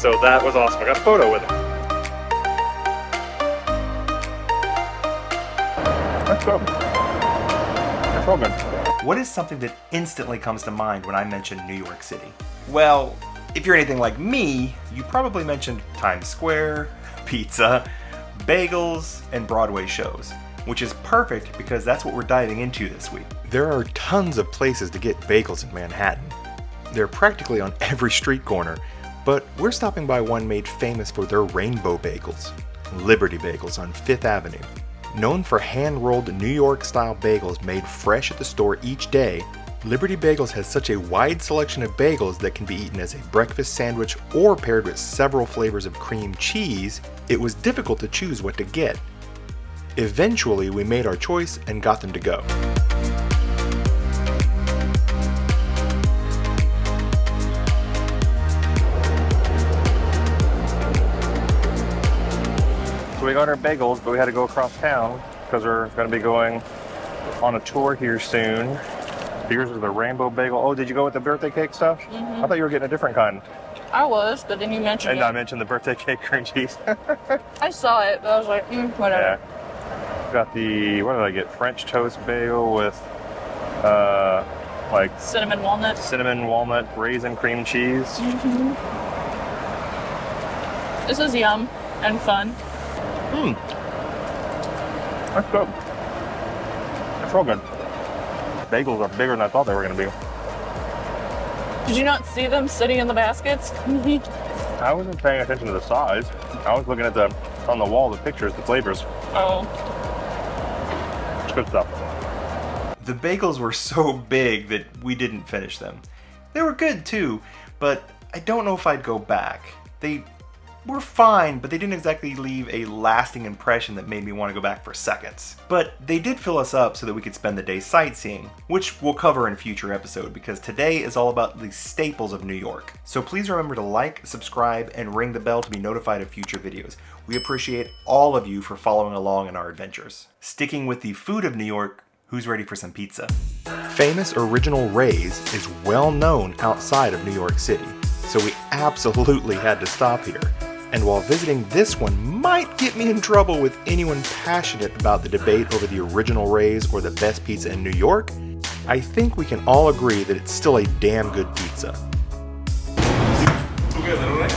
So that was awesome. I got a photo with him. That's good. That's all good. What is something that instantly comes to mind when I mention New York City? Well, if you're anything like me, you probably mentioned Times Square, pizza, bagels, and Broadway shows, which is perfect because that's what we're diving into this week. There are tons of places to get bagels in Manhattan. They're practically on every street corner, but we're stopping by one made famous for their rainbow bagels, Liberty Bagels on Fifth Avenue. Known for hand-rolled New York-style bagels made fresh at the store each day, Liberty Bagels has such a wide selection of bagels that can be eaten as a breakfast sandwich or paired with several flavors of cream cheese, it was difficult to choose what to get. Eventually, we made our choice and got them to go. So we got our bagels, but we had to go across town because we're going to be going on a tour here soon. Yours is the rainbow bagel. Oh, did you go with the birthday cake stuff? Mm-hmm. I thought you were getting a different kind. I was, but then you mentioned And it. I mentioned the birthday cake cream cheese. I saw it, but I was like, whatever. Yeah. Got the, what did I get? French toast bagel with like Cinnamon walnut. cinnamon, walnut, raisin, cream cheese. Mm-hmm. This is yum and fun. That's good. That's real good. Bagels are bigger than I thought they were going to be. Did you not see them sitting in the baskets? I wasn't paying attention to the size. I was looking at on the wall, the pictures, the flavors. Oh. It's good stuff. The bagels were so big that we didn't finish them. They were good too, but I don't know if I'd go back. They were fine, but they didn't exactly leave a lasting impression that made me want to go back for seconds. But they did fill us up so that we could spend the day sightseeing, which we'll cover in a future episode because today is all about the staples of New York. So please remember to like, subscribe, and ring the bell to be notified of future videos. We appreciate all of you for following along in our adventures. Sticking with the food of New York, who's ready for some pizza? Famous Original Ray's is well known outside of New York City, so we absolutely had to stop here. And while visiting this one might get me in trouble with anyone passionate about the debate over the Original Ray's or the best pizza in New York, I think we can all agree that it's still a damn good pizza.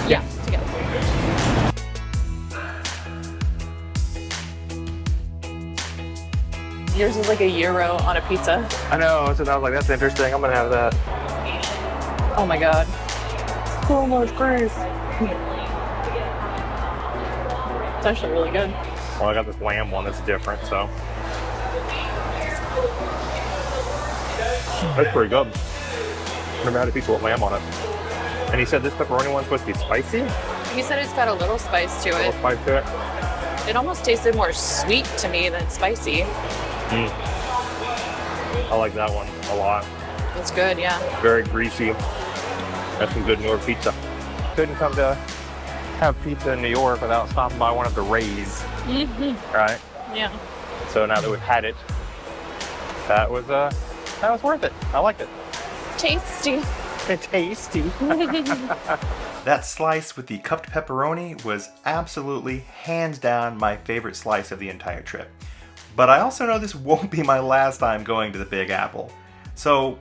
Yeah, together. Yours is like a gyro on a pizza. I know, so I was like, that's interesting. I'm going to have that. Oh my god. So much grease. It's actually really good. Well, I got this lamb one that's different, so. That's pretty good. Never had a pizza with lamb on it. And he said this pepperoni one's supposed to be spicy? He said it's got a little spice to A little it. spice to it. It almost tasted more sweet to me than spicy. I like that one a lot. It's good, yeah. Very greasy. That's some good New York pizza. Couldn't come to have pizza in New York without stopping by one of the Rays, right? Yeah. So now that we've had it, that was worth it. I liked it. Tasty. Tasty. That slice with the cupped pepperoni was absolutely, hands down, my favorite slice of the entire trip. But I also know this won't be my last time going to the Big Apple. So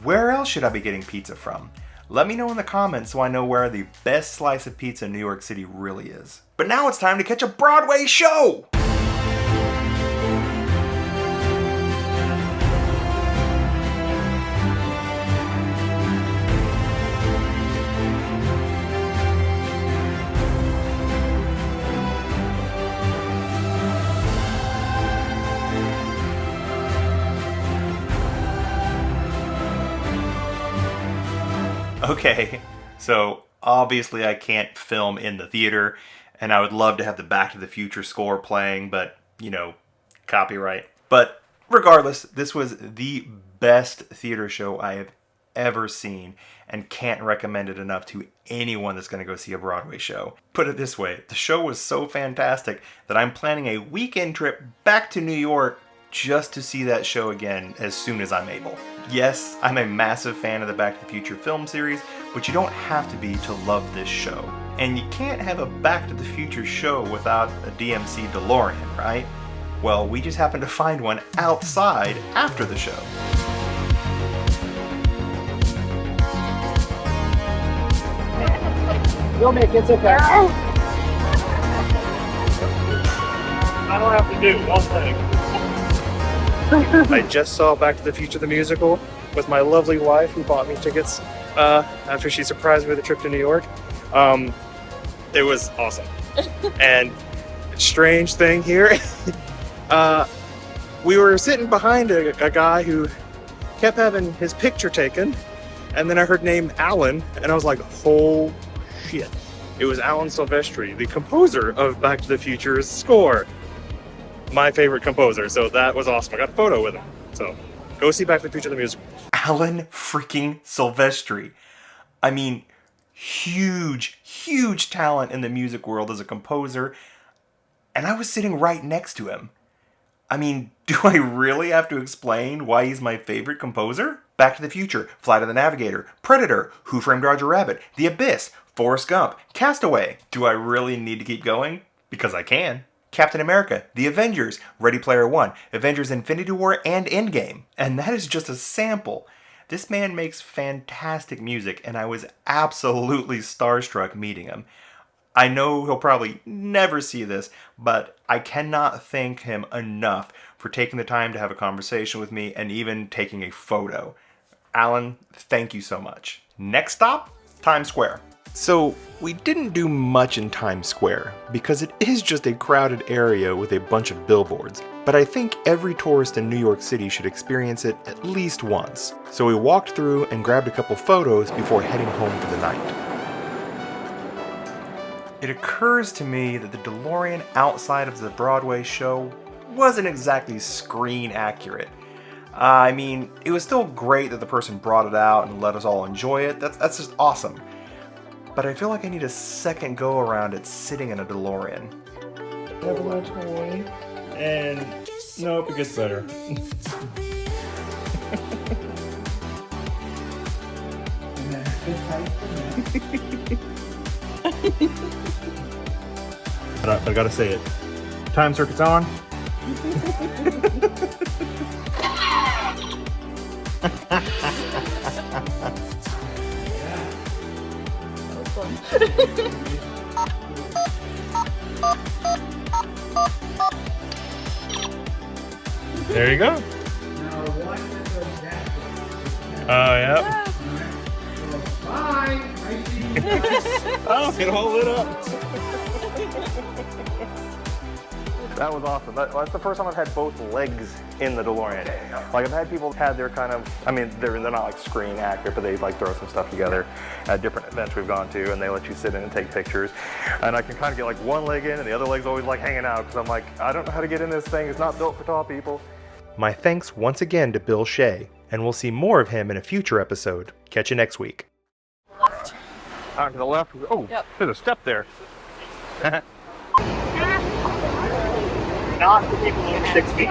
where else should I be getting pizza from? Let me know in the comments so I know where the best slice of pizza in New York City really is. But now it's time to catch a Broadway show! Okay, so obviously I can't film in the theater, and I would love to have the Back to the Future score playing, but, you know, copyright. But regardless, this was the best theater show I have ever seen, and can't recommend it enough to anyone that's going to go see a Broadway show. Put it this way, the show was so fantastic that I'm planning a weekend trip back to New York just to see that show again as soon as I'm able. Yes, I'm a massive fan of the Back to the Future film series, but you don't have to be to love this show. And you can't have a Back to the Future show without a DMC DeLorean, right? Well, we just happened to find one outside after the show. You'll make it okay. I don't have to do one thing. I just saw Back to the Future the musical with my lovely wife who bought me tickets after she surprised me with a trip to New York. It was awesome. And strange thing here, we were sitting behind a guy who kept having his picture taken, and then I heard name Alan, and I was like, oh shit. It was Alan Silvestri, the composer of Back to the Future's score. My favorite composer, so that was awesome. I got a photo with him. So go see Back to the Future the musical. Alan freaking Silvestri. I mean, huge talent in the music world as a composer, and I was sitting right next to him. I mean, do I really have to explain why he's my favorite composer? Back to the Future, Flight of the Navigator, Predator, Who Framed Roger Rabbit, The Abyss, Forrest Gump, Castaway. Do I really need to keep going? Because I can. Captain America, The Avengers, Ready Player One, Avengers Infinity War, and Endgame. And that is just a sample. This man makes fantastic music, and I was absolutely starstruck meeting him. I know he'll probably never see this, but I cannot thank him enough for taking the time to have a conversation with me and even taking a photo. Alan, thank you so much. Next stop, Times Square. So, we didn't do much in Times Square, because it is just a crowded area with a bunch of billboards, but I think every tourist in New York City should experience it at least once. So we walked through and grabbed a couple photos before heading home for the night. It occurs to me that the DeLorean outside of the Broadway show wasn't exactly screen accurate. I mean, it was still great that the person brought it out and let us all enjoy it. That's just awesome. But I feel like I need a second go around at sitting in a DeLorean. Have a little toy. And nope, it gets better. But I gotta say it. Time circuit's on. There you go. Oh, yeah. Bye. Oh, it all lit up. That was awesome. That's the first time I've had both legs in the DeLorean. Like, I've had people had their kind of, I mean, they're not like screen accurate, but they like throw some stuff together at different events we've gone to, and they let you sit in and take pictures. And I can kind of get like one leg in, and the other leg's always like hanging out, because I'm like, I don't know how to get in this thing. It's not built for tall people. My thanks once again to Bill Shea, and we'll see more of him in a future episode. Catch you next week. Out to the left. Oh, Yep. There's a step there. Not for people over 6 feet.